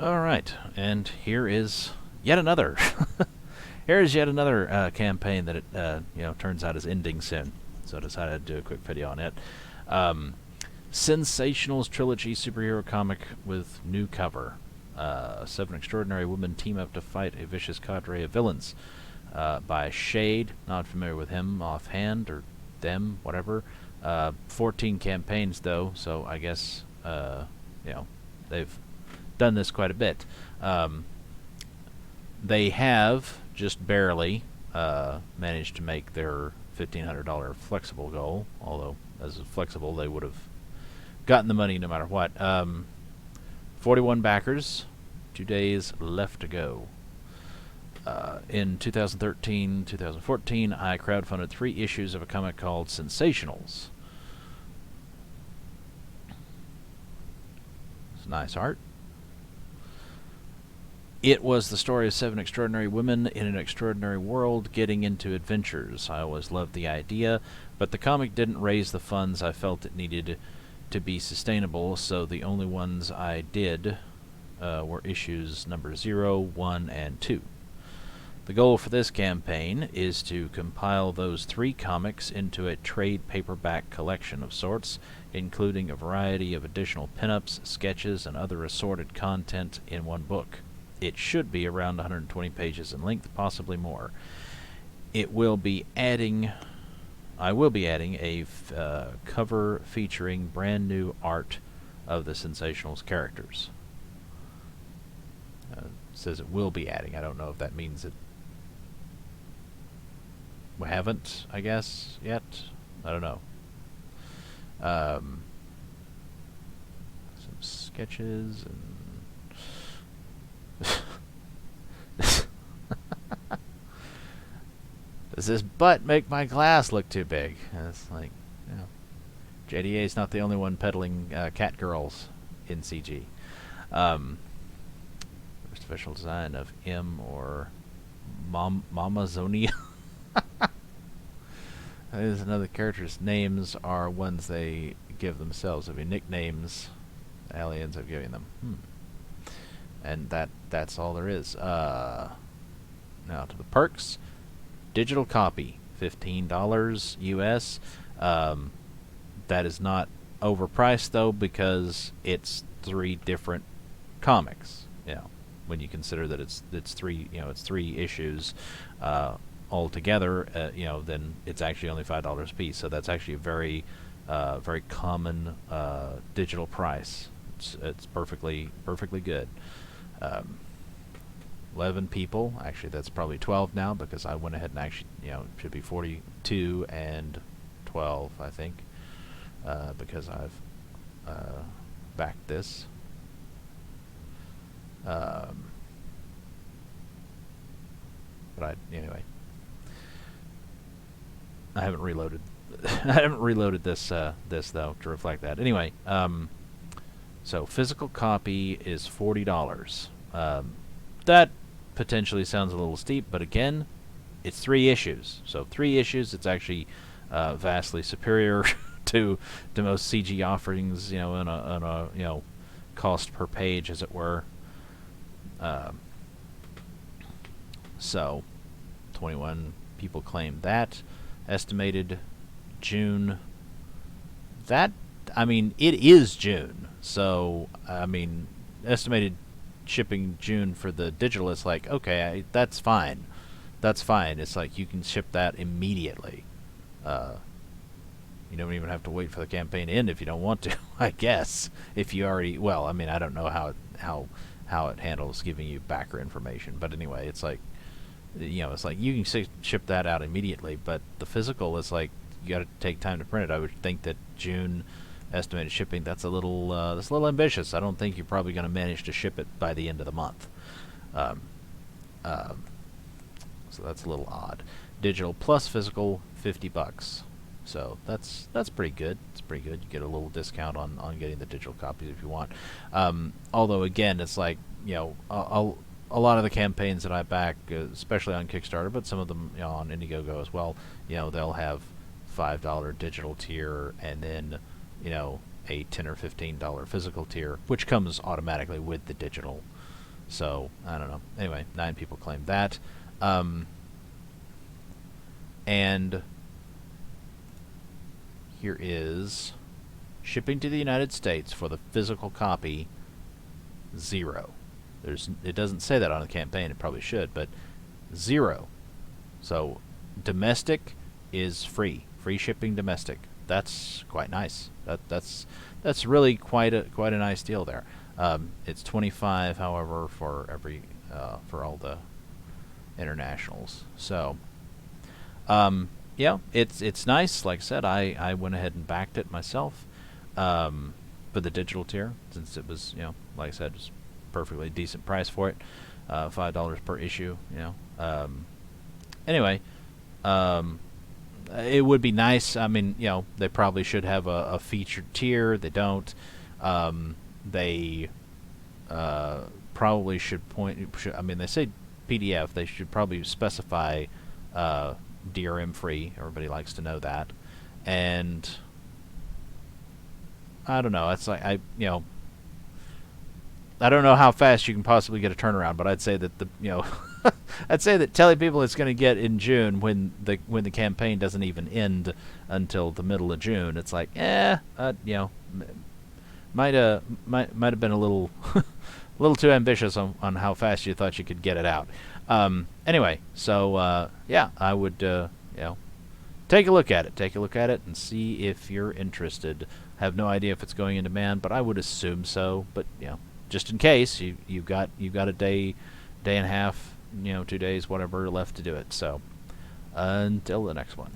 All right, and here is yet another. Here's yet another campaign that it turns out is ending soon. So I decided to do a quick video on it. Sinsationals Trilogy superhero comic with new cover. 7 extraordinary women team up to fight a vicious cadre of villains. By Shade, not familiar with him offhand, or them, whatever. 14 campaigns though, so I guess they've done this quite a bit. They have just barely managed to make their $1,500 flexible goal, although as flexible they would have gotten the money no matter what. 41 backers, 2 days left to go. In 2013-2014, I crowdfunded 3 issues of a comic called Sinsationals. It's nice art. It was the story of 7 extraordinary women in an extraordinary world getting into adventures. I always loved the idea, but the comic didn't raise the funds I felt it needed to be sustainable, so the only ones I did were issues number 0, 1, and 2. The goal for this campaign is to compile those 3 comics into a trade paperback collection of sorts, including a variety of additional pinups, sketches, and other assorted content in one book. It should be around 120 pages in length, possibly more. I will be adding a cover featuring brand new art of the Sinsationals characters. It says it will be adding. I don't know if that means it. We haven't, I guess, yet. I don't know. Some sketches and. Does this butt make my glass look too big? And it's like, JDA is not the only one peddling cat girls in CG. First official design of M or Mamazonia. There's another character's names are ones they give themselves. I mean, nicknames aliens have given them. And that's all there is. Now to the perks. Digital copy, $15 US. That is not overpriced though, because it's 3 different comics. When you consider that it's 3 issues all together, then it's actually only $5 a piece. So that's actually a very very common digital price. It's perfectly good. 11 people. Actually, that's probably 12 now, because I went ahead and actually, it should be 42 and 12, I think, because I've backed this. But anyway, I haven't reloaded. I haven't reloaded this though to reflect that. Anyway, so physical copy is $40. That potentially sounds a little steep, but again, it's 3 issues. So 3 issues, it's actually vastly superior to most CG offerings, on a cost per page, as it were. So 21 people claim that. Estimated June. It is June. So estimated shipping June for the digital is like, okay, that's fine. It's like you can ship that immediately. You don't even have to wait for the campaign to end if you don't want to. I guess if you already. Well, I don't know how it handles giving you backer information, but anyway, it's like, it's like you can ship that out immediately, but the physical is like you got to take time to print it. I would think that June estimated shipping, that's a little ambitious. I don't think you're probably going to manage to ship it by the end of the month. So that's a little odd. Digital plus physical, $50. So that's pretty good. It's pretty good. You get a little discount on getting the digital copies if you want. Although again, it's like, a lot of the campaigns that I back, especially on Kickstarter, but some of them on Indiegogo as well, they'll have $5 digital tier, and then a $10 or $15 physical tier, which comes automatically with the digital So I don't know. Anyway, 9 people claimed that. And here is shipping to the United States for the physical copy, 0. It doesn't say that on the campaign. It probably should, but 0. So domestic is free shipping domestic. That's quite nice. That's really quite a nice deal there. It's 25, however, for every for all the internationals. So yeah, it's nice. Like I said, I went ahead and backed it myself for the digital tier, since it was, like I said, just perfectly decent price for it, $5 per issue. Anyway, it would be nice. I mean, they probably should have a featured tier. They don't. They probably should I mean, they say PDF. They should probably specify DRM free. Everybody likes to know that. And I don't know. It's like I don't know how fast you can possibly get a turnaround, but I'd say that I'd say that telling people it's going to get in June when the campaign doesn't even end until the middle of June, it's like, might have been a little little too ambitious on how fast you thought you could get it out. Anyway, so yeah, I would take a look at it and see if you're interested. Have no idea if it's going in demand, but I would assume so. But just in case, you've got a day and a half, 2 days, whatever left to do it. So until the next one.